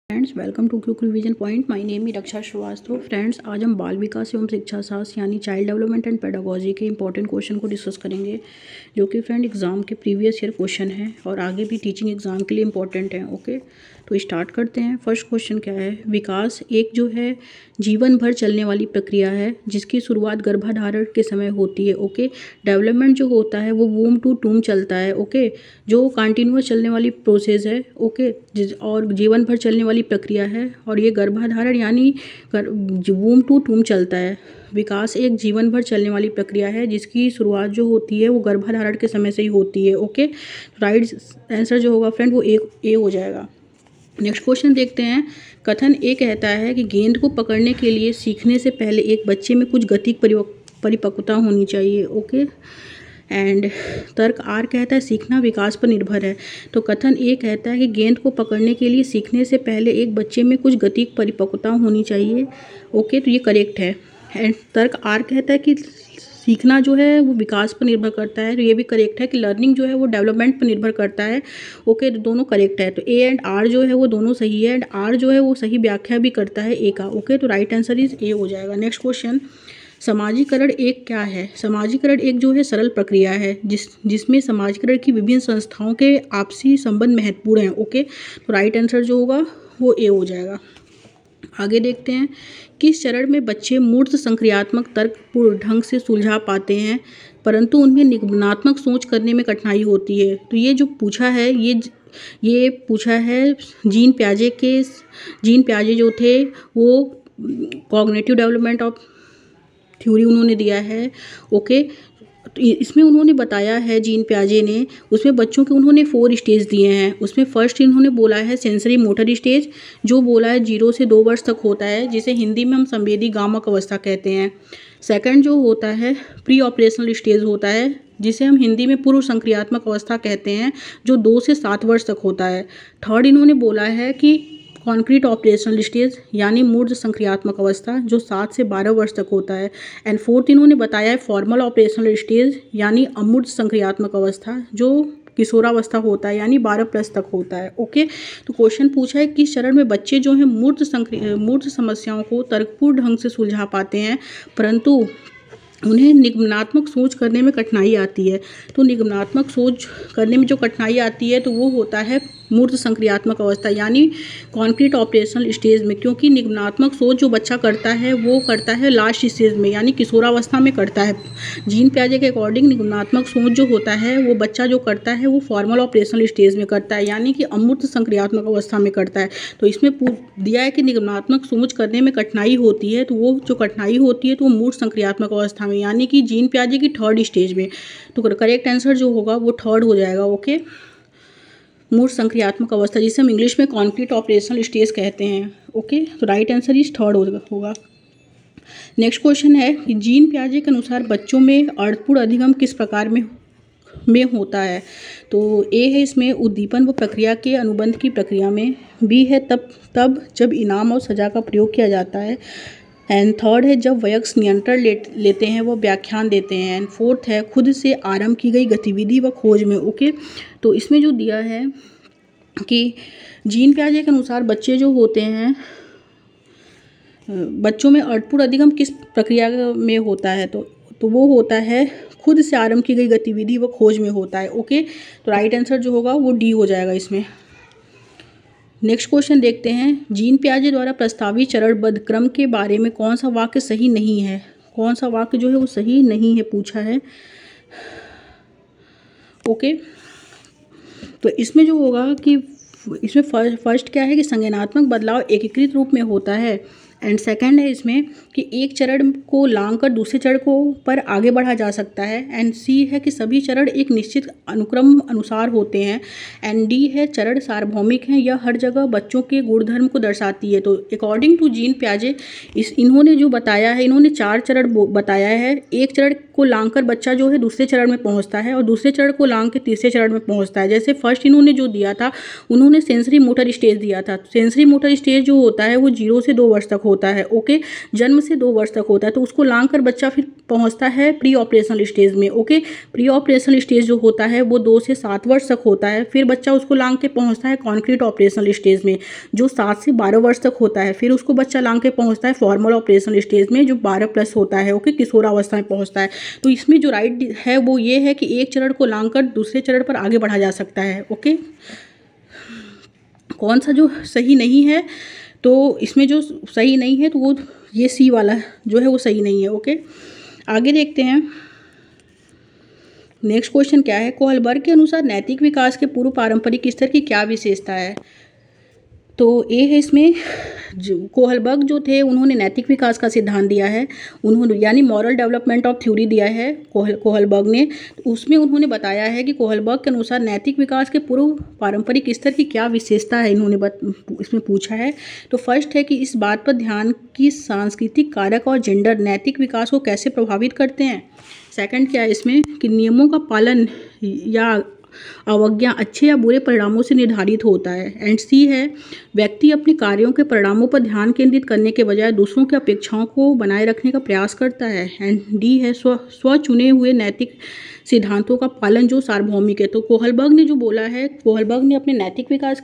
Friends, welcome to quick revision point. My name है Raksha Srivastava. Friends, आज हम बाल विकास एवं शिक्षा शास्त्र यानी चाइल्ड डेवलपमेंट एंड पेडागोजी के इंपॉर्टेंट क्वेश्चन को डिस्कस करेंगे, जो कि फ्रेंड एग्जाम के प्रीवियस ईयर क्वेश्चन है और आगे भी टीचिंग एग्जाम के लिए इंपॉर्टेंट है। ओके, तो स्टार्ट करते हैं। फर्स्ट क्वेश्चन क्या है? विकास एक जो है जीवन भर चलने वाली प्रक्रिया है जिसकी शुरुआत गर्भाधारण के समय होती है। ओके, डेवलपमेंट जो होता है वो वूम टू टूम चलता है। ओके, जो कंटिन्यूअस चलने वाली प्रोसेस है। ओके, और जीवन भर चलने वाली प्रक्रिया है, और ये गर्भाधारण यानी वूम टू टूम चलता है। विकास एक जीवन भर चलने वाली प्रक्रिया है जिसकी शुरुआत जो होती है वो गर्भाधारण के समय से ही होती है। ओके, राइट आंसर जो होगा फ्रेंड वो ए हो जाएगा। नेक्स्ट क्वेश्चन देखते हैं। कथन ए कहता है कि गेंद को पकड़ने के लिए सीखने से पहले एक बच्चे में कुछ गतिक परिपक्वता होनी चाहिए। ओके, एंड तर्क आर कहता है सीखना विकास पर निर्भर है। तो कथन ए कहता है कि गेंद को पकड़ने के लिए सीखने से पहले एक बच्चे में कुछ गतिक परिपक्वता होनी चाहिए। ओके, तो ये करेक्ट है। एंड तर्क आर कहता है कि सीखना जो है वो विकास पर निर्भर करता है, तो ये भी करेक्ट है कि लर्निंग जो है वो डेवलपमेंट पर निर्भर करता है। ओके, तो दोनों करेक्ट है। तो ए एंड आर जो है वो दोनों सही है, एंड आर जो है वो सही व्याख्या भी करता है ए का। ओके, तो राइट आंसर इज ए हो जाएगा। नेक्स्ट क्वेश्चन, समाजीकरण एक क्या है? समाजीकरण एक जो है सरल प्रक्रिया है जिसमें समाजीकरण की विभिन्न संस्थाओं के आपसी संबंध महत्वपूर्ण हैं। ओके, तो राइट आंसर जो होगा वो ए हो जाएगा। आगे देखते हैं। किस चरण में बच्चे मूर्त संक्रियात्मक तर्कपूर्ण ढंग से सुलझा पाते हैं परंतु उनमें निगमनात्मक सोच करने में कठिनाई होती है? तो ये जो पूछा है ये पूछा है जीन प्याजे जो थे वो कॉग्निटिव डेवलपमेंट ऑफ थ्योरी उन्होंने दिया है। ओके, तो इसमें उन्होंने बताया है जीन प्याजे ने, उसमें बच्चों के उन्होंने 4 स्टेज दिए हैं। उसमें फर्स्ट इन्होंने बोला है सेंसरी मोटर स्टेज, जो बोला है 0 से 2 वर्ष तक होता है, जिसे हिंदी में हम संवेदी गामक अवस्था कहते हैं। सेकंड जो होता है प्री ऑपरेशनल स्टेज होता है, जिसे हम हिंदी में पूर्व संक्रियात्मक अवस्था कहते हैं, जो 2 से 7 वर्ष तक होता है। थर्ड इन्होंने बोला है कि कॉन्क्रीट ऑपरेशनल स्टेज यानी मूर्त संक्रियात्मक अवस्था, जो 7 से 12 वर्ष तक होता है। एंड फोर्थ इन्होंने बताया है फॉर्मल ऑपरेशनल स्टेज यानी अमूर्त संक्रियात्मक अवस्था, जो किशोरावस्था होता है यानी 12 प्लस तक होता है। ओके, तो क्वेश्चन पूछा है किस चरण में बच्चे जो हैं मूर्त समस्याओं को तर्कपूर्ण ढंग से सुलझा पाते हैं परंतु उन्हें निगमनात्मक सोच करने में कठिनाई आती है। तो निगमनात्मक सोच करने में जो कठिनाई आती है तो वो होता है मूर्त संक्रियात्मक अवस्था यानी कॉन्क्रीट ऑपरेशनल स्टेज में, क्योंकि निगमनात्मक सोच जो बच्चा करता है वो करता है लास्ट स्टेज में यानी किशोरावस्था में करता है। जीन प्याजे के अकॉर्डिंग निगमनात्मक सोच जो होता है वो बच्चा जो करता है वो फॉर्मल ऑपरेशनल स्टेज में करता है यानी कि अमूर्त संक्रियात्मक अवस्था में करता है। तो इसमें दिया है कि निगमनात्मक सोच करने में कठिनाई होती है, तो वो जो कठिनाई होती है तो वो मूर्त संक्रियात्मक अवस्था में यानी कि जीन प्याजे की थर्ड स्टेज में। तो करेक्ट आंसर जो होगा वो थर्ड हो जाएगा। ओके, मूर्त संक्रियात्मक अवस्था जिसे हम इंग्लिश में कॉन्क्रीट ऑपरेशनल स्टेज कहते हैं। ओके, तो राइट आंसर इज थर्ड होगा। नेक्स्ट क्वेश्चन है कि जीन प्याजे के अनुसार बच्चों में अर्थपूर्ण अधिगम किस प्रकार में होता है? तो ए है इसमें उद्दीपन व प्रक्रिया के अनुबंध की प्रक्रिया में, बी है तब जब इनाम और सजा का प्रयोग किया जाता है, एंड थर्ड है जब वयस्क नियंत्रण लेते हैं वो व्याख्यान देते हैं, एंड फोर्थ है खुद से आरंभ की गई गतिविधि व खोज में। ओके, तो इसमें जो दिया है कि जीन प्याजे के अनुसार बच्चे जो होते हैं बच्चों में अर्थपूर्ण अधिगम किस प्रक्रिया में होता है? तो वो होता है खुद से आरंभ की गई गतिविधि व खोज में होता है। ओके, तो राइट आंसर जो होगा वो डी हो जाएगा इसमें। नेक्स्ट क्वेश्चन देखते हैं। जीन प्याजे द्वारा प्रस्तावित चरणबद्ध क्रम के बारे में कौन सा वाक्य सही नहीं है? कौन सा वाक्य जो है वो सही नहीं है पूछा है। ओके, तो इसमें जो होगा कि इसमें फर्स्ट क्या है कि संज्ञानात्मक बदलाव एकीकृत रूप में होता है, एंड सेकंड है इसमें कि एक चरण को लांघ कर दूसरे चरण को पर आगे बढ़ा जा सकता है, एंड सी है कि सभी चरण एक निश्चित अनुक्रम अनुसार होते हैं, एंड डी है चरण सार्वभौमिक हैं, यह हर जगह बच्चों के गुणधर्म को दर्शाती है। तो अकॉर्डिंग टू जीन प्याजे इन्होंने जो बताया है, इन्होंने 4 चरण बताया है। एक चरण को लांघकर बच्चा जो है दूसरे चरण में पहुंचता है और दूसरे चरण को लांघ के तीसरे चरण में पहुंचता है। जैसे फर्स्ट इन्होंने जो दिया था, उन्होंने सेंसरी मोटर स्टेज दिया था। सेंसरी मोटर स्टेज जो होता है वो 0 से 2 वर्ष तक होता है, ओके, जन्म से 2 वर्ष तक होता है। तो उसको लांघकर बच्चा फिर पहुंचता है प्री ऑपरेशनल स्टेज में, ओके। प्री ऑपरेशनल स्टेज जो होता है वो 2 से 7 वर्ष तक होता है। फिर बच्चा उसको लांघ के पहुंचता है कॉन्क्रीट ऑपरेशनल स्टेज में, जो 7 से 12 वर्ष तक होता है। फिर उसको बच्चा लांघ के पहुंचता है फॉर्मल ऑपरेशनल स्टेज में, जो 12+ होता है, ओके, किशोरावस्था में पहुंचता है। तो इसमें जो राइट है वो ये है कि एक चरण को लांघकर दूसरे चरण पर आगे बढ़ा जा सकता है, ओके। कौन सा जो सही नहीं है, तो इसमें जो सही नहीं है तो वो ये सी वाला जो है वो सही नहीं है, ओके। आगे देखते हैं नेक्स्ट क्वेश्चन क्या है। कोहलबर्ग के अनुसार नैतिक विकास के पूर्व पारंपरिक स्तर की क्या विशेषता है। तो ए है इसमें, जो कोहलबर्ग जो थे उन्होंने नैतिक विकास का सिद्धांत दिया है, उन्होंने यानी मॉरल डेवलपमेंट ऑफ थ्योरी दिया है कोहलबर्ग ने। उसमें उन्होंने बताया है कि कोहलबर्ग के अनुसार नैतिक विकास के पूर्व पारंपरिक स्तर की क्या विशेषता है, इन्होंने इसमें पूछा है। तो फर्स्ट है कि इस बात पर ध्यान कि सांस्कृतिक कारक और जेंडर नैतिक विकास को कैसे प्रभावित करते हैं। सेकंड क्या है इसमें कि नियमों का पालन या अवज्ञा अच्छे या बुरे परिणामों से निर्धारित होता है। एंड सी है व्यक्ति अपने कार्यों के परिणामों पर ध्यान केंद्रित करने के बजाय दूसरों की अपेक्षाओं को बनाए रखने का प्रयास करता है। एंड डी है स्व चुने हुए नैतिक सिद्धांतों का पालन जो सार्वभौमिक है। तो कोहलबर्ग ने जो बोला है, कोहलबर्ग ने अपने नैतिक विकास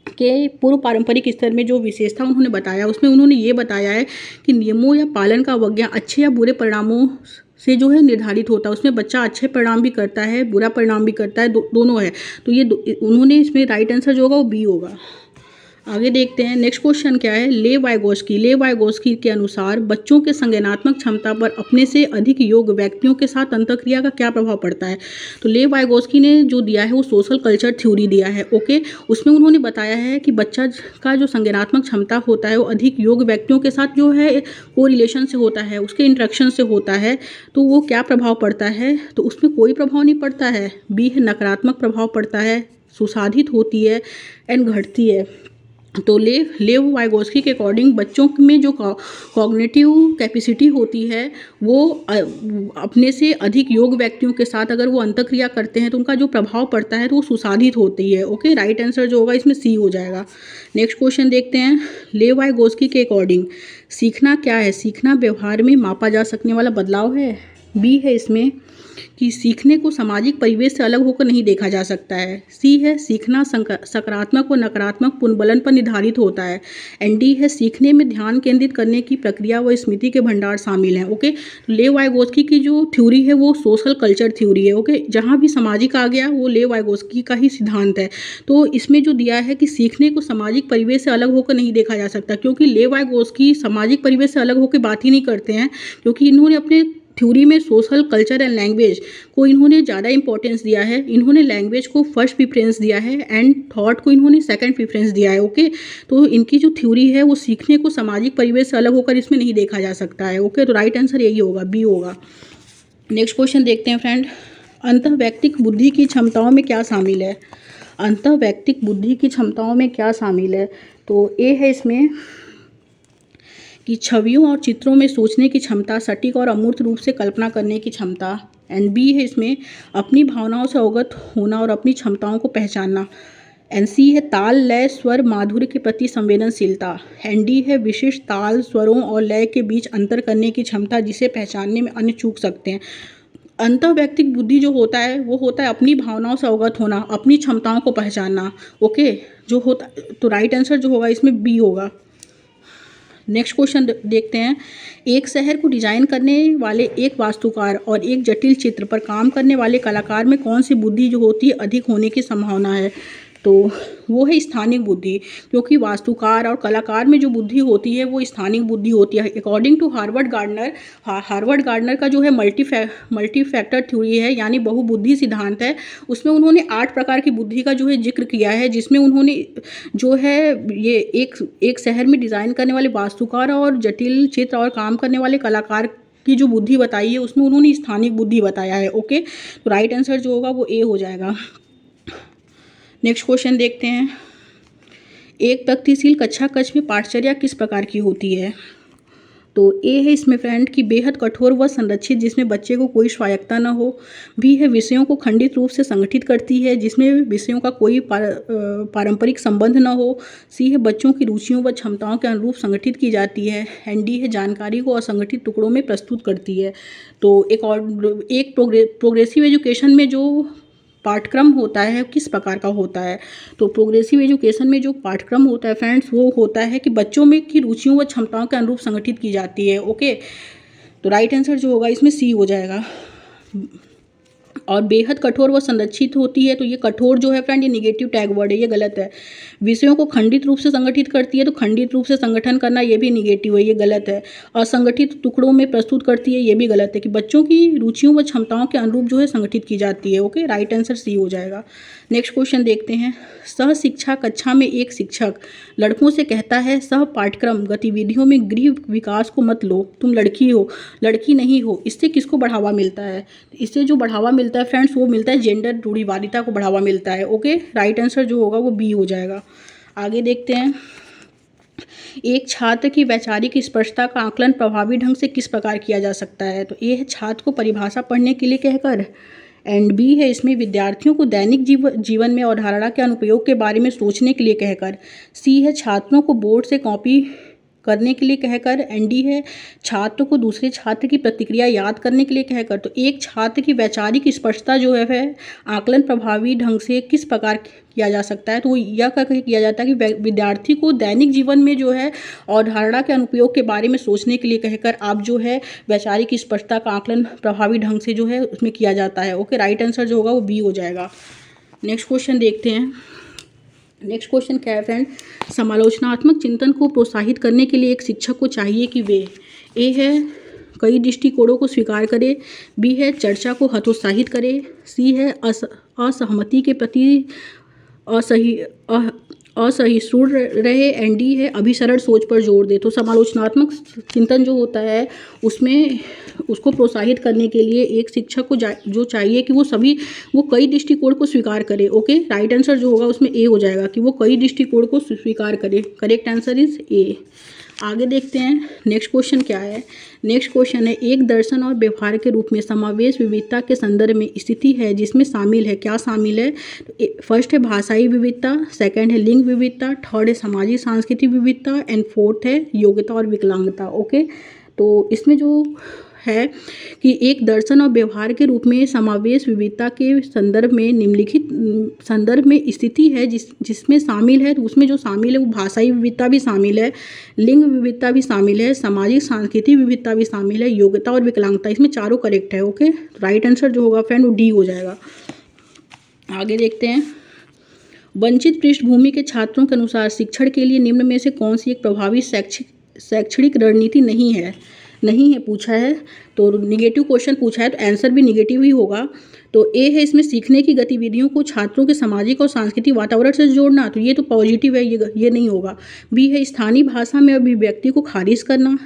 के पूर्व पारंपरिक स्तर में जो विशेषता उन्होंने बताया, उसमें उन्होंने ये बताया है कि नियमों या पालन का अवज्ञा अच्छे या बुरे परिणामों से जो है निर्धारित होता है। उसमें बच्चा अच्छे परिणाम भी करता है, बुरा परिणाम भी करता है, दोनों है। तो ये उन्होंने इसमें राइट आंसर जो होगा वो बी होगा। आगे देखते हैं नेक्स्ट क्वेश्चन क्या है। ले वाइगोस्की के अनुसार बच्चों के संज्ञानात्मक क्षमता पर अपने से अधिक योग्य व्यक्तियों के साथ अंतःक्रिया का क्या प्रभाव पड़ता है। तो ले वाइगोस्की ने जो दिया है वो सोशल कल्चर थ्योरी दिया है, ओके। उसमें उन्होंने बताया है कि बच्चा का जो संज्ञानात्मक क्षमता होता है वो अधिक योग्य व्यक्तियों के साथ जो है को रिलेशन से होता है, उसके इंटरेक्शन से होता है। तो वो क्या प्रभाव पड़ता है, तो उसमें कोई प्रभाव नहीं पड़ता है। बी है नकारात्मक प्रभाव पड़ता है, सुसाधित होती है एंड घटती है। तो लेव वाइगोस्की के अकॉर्डिंग बच्चों में जो कॉग्निटिव कैपेसिटी होती है वो अपने से अधिक योग्य व्यक्तियों के साथ अगर वो अंतःक्रिया करते हैं तो उनका जो प्रभाव पड़ता है तो वो सुसाधित होती है, ओके। राइट आंसर जो होगा इसमें सी हो जाएगा। नेक्स्ट क्वेश्चन देखते हैं। लेव वाइगोस्की के अकॉर्डिंग सीखना क्या है। सीखना व्यवहार में मापा जा सकने वाला बदलाव है। बी है इसमें कि सीखने को सामाजिक परिवेश से अलग होकर नहीं देखा जा सकता है। सी है सीखना सकारात्मक व नकारात्मक पुनर्बलन पर निर्धारित होता है। एंड डी है सीखने में ध्यान केंद्रित करने की प्रक्रिया व स्मृति के भंडार शामिल हैं, ओके। लेव वाइगोस्की की जो थ्योरी है वो सोशल कल्चर थ्योरी है, ओके। जहाँ भी सामाजिक आ गया वो लेव वाइगोस्की का ही सिद्धांत है। तो इसमें जो दिया है कि सीखने को सामाजिक परिवेश से अलग होकर नहीं देखा जा सकता, क्योंकि लेव वाइगोस्की सामाजिक परिवेश से अलग होकर बात ही नहीं करते हैं, क्योंकि इन्होंने अपने थ्योरी में सोशल कल्चर एंड लैंग्वेज को इन्होंने ज़्यादा इंपॉर्टेंस दिया है। इन्होंने लैंग्वेज को फर्स्ट प्रीफरेंस दिया है एंड थॉट को इन्होंने सेकंड प्रीफरेंस दिया है, ओके। तो इनकी जो थ्योरी है वो सीखने को सामाजिक परिवेश से अलग होकर इसमें नहीं देखा जा सकता है, ओके। तो राइट आंसर यही होगा, बी होगा। नेक्स्ट क्वेश्चन देखते हैं फ्रेंड। अंतःवैयक्तिक बुद्धि की क्षमताओं में क्या शामिल है। अंतःवैयक्तिक बुद्धि की क्षमताओं में क्या शामिल है। तो ए है इसमें कि छवियों और चित्रों में सोचने की क्षमता, सटीक और अमूर्त रूप से कल्पना करने की क्षमता। एंड बी है इसमें अपनी भावनाओं से अवगत होना और अपनी क्षमताओं को पहचानना। एंड सी है ताल, लय, स्वर, माधुर्य के प्रति संवेदनशीलता। एंड डी है विशिष्ट ताल, स्वरों और लय के बीच अंतर करने की क्षमता, जिसे पहचानने में अन्य चूक सकते हैं। अंतःवैयक्तिक बुद्धि जो होता है वो होता है अपनी भावनाओं से अवगत होना, अपनी क्षमताओं को पहचानना, ओके। जो होता तो राइट आंसर जो होगा इसमें बी होगा। नेक्स्ट क्वेश्चन देखते हैं। एक शहर को डिजाइन करने वाले एक वास्तुकार और एक जटिल चित्र पर काम करने वाले कलाकार में कौन सी बुद्धि जो होती है अधिक होने की संभावना है। तो वो है स्थानिक बुद्धि, क्योंकि वास्तुकार और कलाकार में जो बुद्धि होती है वो स्थानिक बुद्धि होती है। अकॉर्डिंग टू हार्वर्ड गार्डनर का जो है मल्टी फैक्टर थ्योरी है, यानी बहुबुद्धि सिद्धांत है। उसमें उन्होंने 8 प्रकार की बुद्धि का जो है जिक्र किया है, जिसमें उन्होंने जो है ये एक शहर में डिज़ाइन करने वाले वास्तुकार और जटिल चित्र और काम करने वाले कलाकार की जो बुद्धि बताई है उसमें उन्होंने स्थानिक बुद्धि बताया है, ओके। तो राइट आंसर जो होगा वो ए हो जाएगा। नेक्स्ट क्वेश्चन देखते हैं। एक प्रगतिशील कक्षा कक्ष में पाठचर्या किस प्रकार की होती है। तो ए है इसमें फ्रेंड कि बेहद कठोर व संरक्षित, जिसमें बच्चे को कोई स्वायत्तता न हो। बी है विषयों को खंडित रूप से संगठित करती है, जिसमें विषयों का कोई पारंपरिक संबंध न हो। सी है बच्चों की रुचियों व क्षमताओं के अनुरूप संगठित की जाती है। एंड डी है जानकारी को असंगठित टुकड़ों में प्रस्तुत करती है। तो एक प्रोग्रेसिव एजुकेशन में जो पाठ्यक्रम होता है किस प्रकार का होता है? तो प्रोग्रेसिव एजुकेशन में जो पाठ्यक्रम होता है फ्रेंड्स, वो होता है कि बच्चों में की रुचियों व क्षमताओं के अनुरूप संगठित की जाती है। ओके, तो राइट आंसर जो होगा इसमें सी हो जाएगा। और बेहद कठोर व संरक्षित होती है, तो ये कठोर जो है फ्रेंड ये निगेटिव टैग वर्ड है, ये गलत है। विषयों को खंडित रूप से संगठित करती है, तो खंडित रूप से संगठन करना ये भी निगेटिव है, ये गलत है। असंगठित टुकड़ों में प्रस्तुत करती है, ये भी गलत है कि बच्चों की रुचियों व क्षमताओं के अनुरूप जो है संगठित की जाती है। ओके, राइट आंसर सी हो जाएगा। नेक्स्ट क्वेश्चन देखते हैं। सह शिक्षा कक्षा में एक शिक्षक लड़कों से कहता है सह पाठ्यक्रम गतिविधियों में गृह विकास को मत लो, तुम लड़की हो, लड़की नहीं हो। इससे किसको बढ़ावा मिलता है? इससे जो बढ़ावा मिलता है फ्रेंड्स वो मिलता है जेंडर रूढ़िवादिता को बढ़ावा मिलता है। ओके, राइट आंसर जो होगा वो बी हो जाएगा। आगे देखते हैं। एक छात्र की वैचारिक स्पष्टता का आकलन प्रभावी ढंग से किस प्रकार किया जा सकता है? तो ए है छात्र को परिभाषा पढ़ने के लिए कहकर। एंड बी है इसमें विद्यार्थियों को दैनिक जीवन में अवधारणा के अनुप्रयोग के बारे में सोचने के लिए कहकर। सी है छात्रों को बोर्ड से कॉपी करने के लिए कहकर। एंड डी है छात्र को दूसरे छात्र की प्रतिक्रिया याद करने के लिए कहकर। तो एक छात्र की वैचारिक स्पष्टता जो है आकलन प्रभावी ढंग से किस प्रकार किया जा सकता है? तो यह करके किया जाता है कि विद्यार्थी को दैनिक जीवन में जो है अवधारणा के अनुप्रयोग के बारे में सोचने के लिए कहकर आप जो है वैचारिक स्पष्टता का आकलन प्रभावी ढंग से जो है उसमें किया जाता है। ओके, राइट आंसर जो होगा वो बी हो जाएगा। नेक्स्ट क्वेश्चन देखते हैं। नेक्स्ट क्वेश्चन क्या है फ्रेंड? समालोचनात्मक चिंतन को प्रोत्साहित करने के लिए एक शिक्षक को चाहिए कि वे ए है कई दृष्टिकोणों को स्वीकार करे, बी है चर्चा को हतोत्साहित करे, सी है असहमति के प्रति असहिष्णु रहे, एंड डी है अभिसरण सोच पर जोर दे। तो समालोचनात्मक चिंतन जो होता है उसमें उसको प्रोत्साहित करने के लिए एक शिक्षक को जो चाहिए कि वो कई दृष्टिकोण को स्वीकार करे। ओके, राइट आंसर जो होगा उसमें ए हो जाएगा कि वो कई दृष्टिकोण को स्वीकार करे। Correct answer is a. आगे देखते हैं नेक्स्ट क्वेश्चन क्या है। नेक्स्ट क्वेश्चन है एक दर्शन और व्यवहार के रूप में समावेश विविधता के संदर्भ में स्थिति है जिसमें शामिल है, क्या शामिल है? तो फर्स्ट है भाषाई विविधता, सेकंड है लिंग विविधता, थर्ड है सामाजिक सांस्कृतिक विविधता एंड फोर्थ है योग्यता और विकलांगता। ओके, तो इसमें जो है कि एक दर्शन और व्यवहार के रूप में समावेश विविधता के संदर्भ में निम्नलिखित संदर्भ में स्थिति है जिसमें शामिल है, तो उसमें जो शामिल है वो भाषाई विविधता भी शामिल है, लिंग विविधता भी शामिल है, सामाजिक सांस्कृतिक विविधता भी शामिल है, योग्यता और विकलांगता। इसमें चारों करेक्ट है। ओके, राइट आंसर जो होगा फ्रेंड वो डी हो जाएगा। आगे देखते हैं। वंचित पृष्ठभूमि के छात्रों के अनुसार शिक्षण के लिए निम्न में से कौन सी एक प्रभावी शैक्षणिक रणनीति नहीं है पूछा है। तो निगेटिव क्वेश्चन पूछा है तो आंसर भी निगेटिव ही होगा। तो ए है इसमें सीखने की गतिविधियों को छात्रों के सामाजिक और सांस्कृतिक वातावरण से जोड़ना, तो ये तो पॉजिटिव है, ये नहीं होगा। बी है स्थानीय भाषा में अभिव्यक्ति को खारिज करना।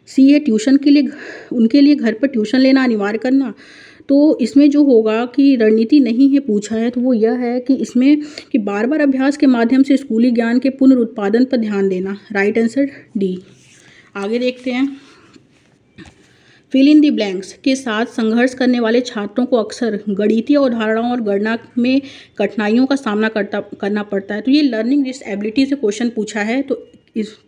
सी है ट्यूशन के लिए उनके लिए घर पर ट्यूशन लेना अनिवार्य करना। तो इसमें जो होगा कि रणनीति नहीं है पूछा है तो वो यह है कि इसमें कि बार बार अभ्यास के माध्यम से स्कूली ज्ञान के पुनरुत्पादन पर ध्यान देना। Right answer D. आगे देखते हैं। फिल इन द ब्लैंक्स के साथ संघर्ष करने वाले छात्रों को अक्सर गणितीय अवधारणाओं और गणना में कठिनाइयों का सामना करना पड़ता है। तो ये लर्निंग डिसएबिलिटी से क्वेश्चन पूछा है।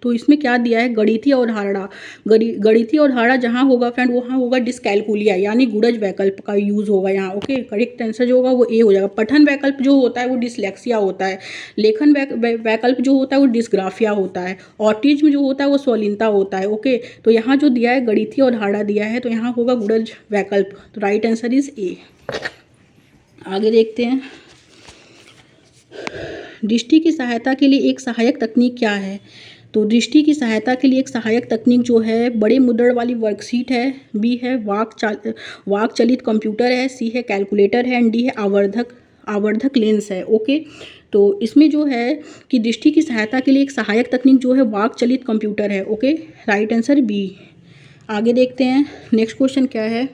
तो इसमें क्या दिया है? गणितीय अवधारणा। गणितीय अवधारणा जहाँ होगा फ्रेंड वहाँ होगा डिस्कैलकुलिया यानी गुणज वैकल्प का यूज़ होगा यहाँ। ओके, करेक्ट आंसर जो होगा वो ए हो जाएगा। पठन वैकल्प जो होता है वो डिसलेक्सिया होता है। लेखन वैकल्प जो होता है वो डिस्ग्राफिया होता है। ऑटिज्म जो होता है वो स्वलीनता होता है। ओके, तो यहाँ जो दिया है गणितीय अवधारणा दिया है तो यहाँ होगा गुणज वैकल्प। तो राइट आंसर इज ए। आगे देखते हैं। दृष्टि की सहायता के लिए एक सहायक तकनीक क्या है? तो दृष्टि की सहायता के लिए एक सहायक तकनीक जो है बड़े मुद्रण वाली वर्कशीट है, बी है वाक चलित कंप्यूटर है, सी है कैलकुलेटर है एंड डी है आवर्धक लेंस है। ओके, तो इसमें जो है कि दृष्टि की सहायता के लिए एक सहायक तकनीक जो है वाक चलित कंप्यूटर है। Okay, right answer B. आगे देखते हैं नेक्स्ट क्वेश्चन क्या है।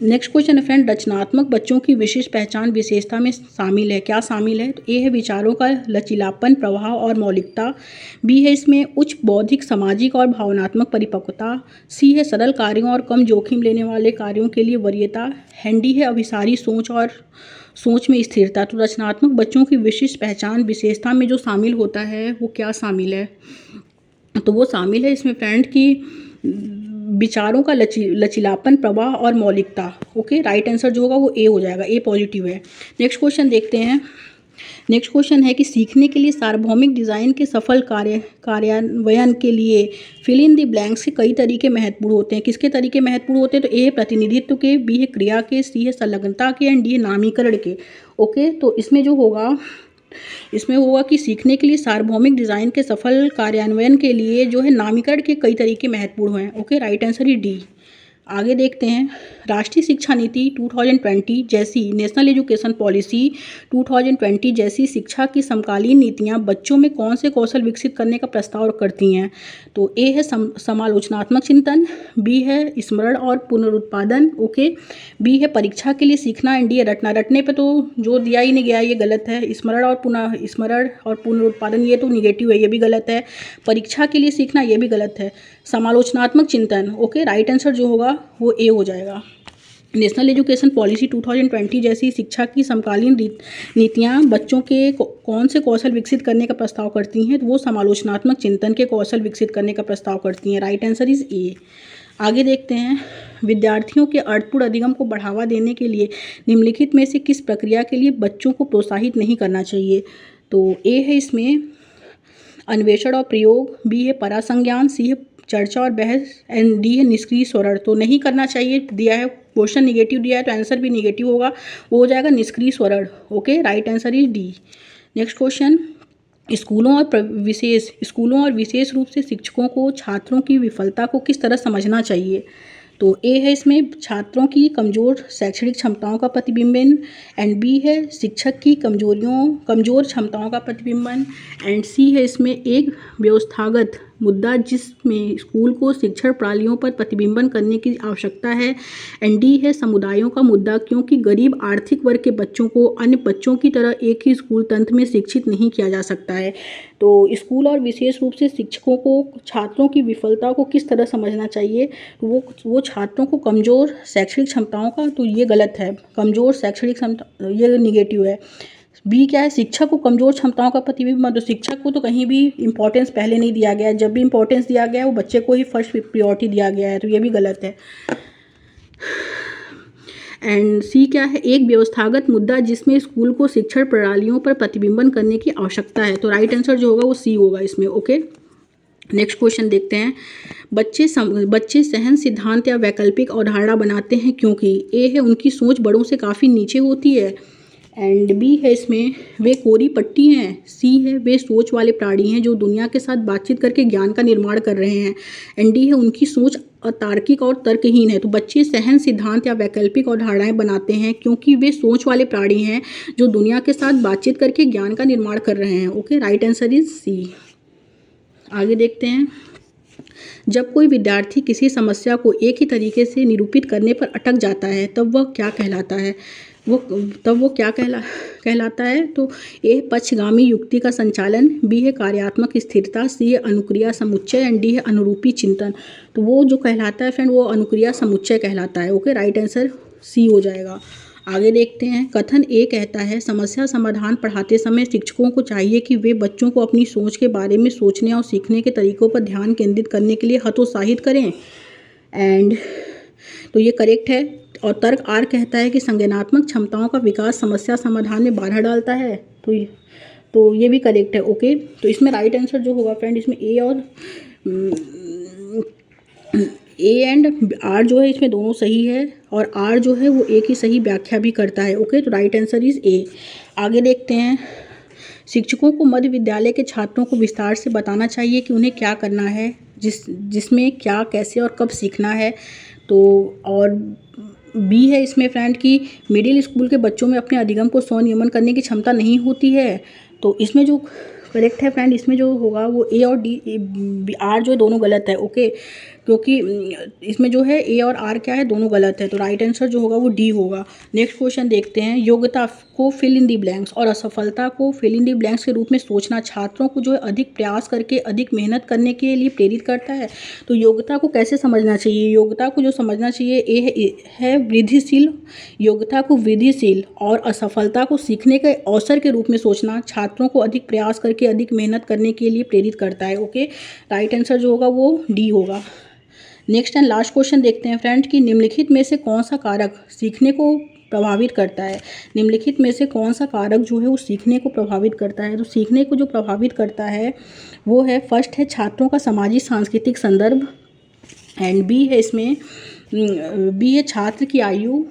नेक्स्ट क्वेश्चन है फ्रेंड, रचनात्मक बच्चों की विशिष्ट पहचान विशेषता में शामिल है, क्या शामिल है? तो ए है विचारों का लचीलापन, प्रवाह और मौलिकता। बी है इसमें उच्च बौद्धिक, सामाजिक और भावनात्मक परिपक्वता। सी है सरल कार्यों और कम जोखिम लेने वाले कार्यों के लिए वरीयता। एंड डी है अभिसारी सोच और सोच में स्थिरता। तो रचनात्मक बच्चों की विशिष्ट पहचान विशेषता में जो शामिल होता है वो क्या शामिल है? तो वो शामिल है इसमें फ्रेंड की विचारों का लचीलापन, प्रवाह और मौलिकता। ओके, राइट आंसर जो होगा वो ए हो जाएगा, ए पॉजिटिव है। नेक्स्ट क्वेश्चन देखते हैं। नेक्स्ट क्वेश्चन है कि सीखने के लिए सार्वभौमिक डिज़ाइन के सफल कार्यान्वयन के लिए फिल इन द ब्लैंक्स के कई तरीके महत्वपूर्ण होते हैं। किसके तरीके महत्वपूर्ण होते हैं? तो ए है प्रतिनिधित्व के, बी है क्रिया के, सी है संलग्नता के एंड डी है नामीकरण के। ओके, तो इसमें होगा कि सीखने के लिए सार्वभौमिक डिज़ाइन के सफल कार्यान्वयन के लिए जो है नामीकरण के कई तरीके महत्वपूर्ण हैं। ओके, राइट आंसर ही डी। आगे देखते हैं, राष्ट्रीय शिक्षा नीति 2020 जैसी नेशनल एजुकेशन पॉलिसी 2020 जैसी शिक्षा की समकालीन नीतियां बच्चों में कौन से कौशल विकसित करने का प्रस्ताव करती हैं? तो ए है समालोचनात्मक चिंतन, बी है स्मरण और पुनरुत्पादन। ओके, बी है परीक्षा के लिए सीखना एंड डी है रटना। रटने पे तो जो दिया ही नहीं गया ये गलत है। स्मरण और पुनरुत्पादन ये तो निगेटिव है, ये भी गलत है। परीक्षा के लिए सीखना ये भी गलत है। समालोचनात्मक चिंतन। ओके, राइट आंसर जो होगा वो ए हो जाएगा। नेशनल एजुकेशन पॉलिसी 2020 जैसी शिक्षा की समकालीन नीतियाँ बच्चों के कौन से कौशल विकसित करने का प्रस्ताव करती हैं? तो वो समालोचनात्मक चिंतन के कौशल विकसित करने का प्रस्ताव करती हैं। Right answer is a. आगे देखते हैं, विद्यार्थियों के अर्थपूर्ण अधिगम को बढ़ावा देने के लिए निम्नलिखित में से किस प्रक्रिया के लिए बच्चों को प्रोत्साहित नहीं करना चाहिए? तो ए है इसमें अन्वेषण और प्रयोग, बी है परासंज्ञान, सी है चर्चा और बहस एंड डी है निष्क्रिय स्वरण। तो नहीं करना चाहिए दिया है, क्वेश्चन निगेटिव दिया है तो आंसर भी निगेटिव होगा, वो हो जाएगा निष्क्रिय Swaran. Okay, right answer is D. Next question, स्कूलों और विशेष रूप से शिक्षकों को छात्रों की विफलता को किस तरह समझना चाहिए? तो ए है इसमें छात्रों की कमज़ोर शैक्षणिक क्षमताओं का प्रतिबिंबन एंड बी है शिक्षक की कमज़ोर क्षमताओं का प्रतिबिंबन एंड सी है इसमें एक व्यवस्थागत मुद्दा जिसमें स्कूल को शिक्षण प्रणालियों पर प्रतिबिंबन करने की आवश्यकता है एंड डी है समुदायों का मुद्दा, क्योंकि गरीब आर्थिक वर्ग के बच्चों को अन्य बच्चों की तरह एक ही स्कूल तंत्र में शिक्षित नहीं किया जा सकता है। तो स्कूल और विशेष रूप से शिक्षकों को छात्रों की विफलता को किस तरह समझना चाहिए? वो छात्रों को कमज़ोर शैक्षणिक क्षमताओं का, तो ये गलत है, कमज़ोर शैक्षणिक क्षमता ये निगेटिव है। बी क्या है, शिक्षक को कमज़ोर क्षमताओं का प्रतिबिंब। तो शिक्षक को तो कहीं भी इंपॉर्टेंस पहले नहीं दिया गया है, जब भी इंपॉर्टेंस दिया गया है वो बच्चे को ही फर्स्ट प्रियोरिटी दिया गया है, तो ये भी गलत है। एंड सी क्या है, एक व्यवस्थागत मुद्दा जिसमें स्कूल को शिक्षण प्रणालियों पर प्रतिबिंबन करने की आवश्यकता है। तो राइट आंसर जो होगा वो सी होगा इसमें। ओके, नेक्स्ट क्वेश्चन देखते हैं, बच्चे सहन सिद्धांत या वैकल्पिक अवधारणा बनाते हैं क्योंकि ए है उनकी सोच बड़ों से काफ़ी नीचे होती है एंड बी है इसमें वे कोरी पट्टी हैं, सी है वे सोच वाले प्राणी हैं जो दुनिया के साथ बातचीत करके ज्ञान का निर्माण कर रहे हैं एंड डी है उनकी सोच अतार्किक और तर्कहीन है। तो बच्चे सहन सिद्धांत या वैकल्पिक अवधारणाएं बनाते हैं क्योंकि वे सोच वाले प्राणी हैं जो दुनिया के साथ बातचीत करके ज्ञान का निर्माण कर रहे हैं। Okay, right answer is C. आगे देखते हैं, जब कोई विद्यार्थी किसी समस्या को एक ही तरीके से निरूपित करने पर अटक जाता है तब वह क्या कहलाता है? कहलाता है तो ए पक्षगामी युक्ति का संचालन, बी है कार्यात्मक स्थिरता, सी है अनुक्रिया समुच्चय एंड डी है अनुरूपी चिंतन। तो वो जो कहलाता है फ्रेंड वो अनुक्रिया समुच्चय कहलाता है। ओके, राइट आंसर सी हो जाएगा। आगे देखते हैं, कथन ए कहता है समस्या समाधान पढ़ाते समय शिक्षकों को चाहिए कि वे बच्चों को अपनी सोच के बारे में सोचने और सीखने के तरीकों पर ध्यान केंद्रित करने के लिए हतोत्साहित करें एंड तो ये करेक्ट है। और तर्क आर कहता है कि संज्ञानात्मक क्षमताओं का विकास समस्या समाधान में बाधा डालता है, तो ये भी करेक्ट है। ओके, तो इसमें राइट आंसर जो होगा फ्रेंड इसमें ए एंड आर जो है इसमें दोनों सही है और आर जो है वो एक ही सही व्याख्या भी करता है। ओके, तो राइट आंसर इज ए। आगे देखते हैं, शिक्षकों को मध्य विद्यालय के छात्रों को विस्तार से बताना चाहिए कि उन्हें क्या करना है, जिसमें क्या, कैसे और कब सीखना है। तो और बी है इसमें फ्रेंड की मिडिल स्कूल के बच्चों में अपने अधिगम को स्वनियमन करने की क्षमता नहीं होती है। तो इसमें जो करेक्ट है फ्रेंड इसमें जो होगा वो ए और डी आर जो दोनों गलत है। ओके, क्योंकि इसमें जो है ए और आर क्या है, दोनों गलत है, तो राइट आंसर जो होगा वो डी होगा। नेक्स्ट क्वेश्चन देखते हैं। योग्यता को फिल इन दी ब्लैंक्स और असफलता को फिल इन दी ब्लैंक्स के रूप में सोचना छात्रों को जो है अधिक प्रयास करके अधिक मेहनत करने के लिए प्रेरित करता है। तो योग्यता को कैसे समझना चाहिए? योग्यता को जो समझना चाहिए ए है वृद्धिशील। योग्यता को वृद्धिशील और असफलता को सीखने के अवसर के रूप में सोचना छात्रों को अधिक प्रयास करके अधिक मेहनत करने के लिए प्रेरित करता है। ओके, राइट आंसर जो होगा वो डी होगा। नेक्स्ट एंड लास्ट क्वेश्चन देखते हैं फ्रेंड कि निम्नलिखित में से कौन सा कारक सीखने को प्रभावित करता है? निम्नलिखित में से कौन सा कारक जो है वो सीखने को प्रभावित करता है? तो सीखने को जो प्रभावित करता है वो है, फर्स्ट है छात्रों का सामाजिक सांस्कृतिक संदर्भ, एंड बी है इसमें बी है छात्र की आयु,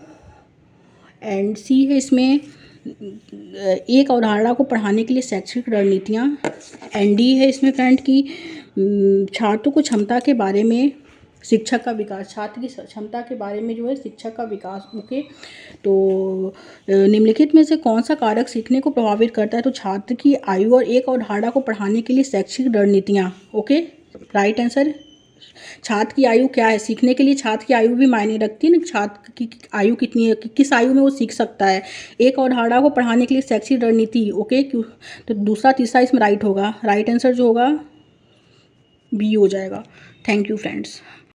एंड सी है इसमें एक अवधारणा को पढ़ाने के लिए शैक्षिक रणनीतियाँ, एंड डी है इसमें फ्रेंड की छात्रों को क्षमता के बारे में शिक्षक का विकास, छात्र की क्षमता के बारे में जो है शिक्षक का विकास। ओके, तो निम्नलिखित में से कौन सा कारक सीखने को प्रभावित करता है? तो छात्र की आयु और एक अवधारणा को पढ़ाने के लिए शैक्षिक रणनीतियाँ। Okay, right answer. छात्र की आयु क्या है? सीखने के लिए छात्र की आयु भी मायने रखती है ना, छात्र की आयु कितनी है, किस आयु में वो सीख सकता है। एक अवधारणा को पढ़ाने के लिए शैक्षिक रणनीति। ओके, क्यों? तो दूसरा तीसरा इसमें राइट होगा। राइट आंसर जो होगा बी हो जाएगा। Thank you friends.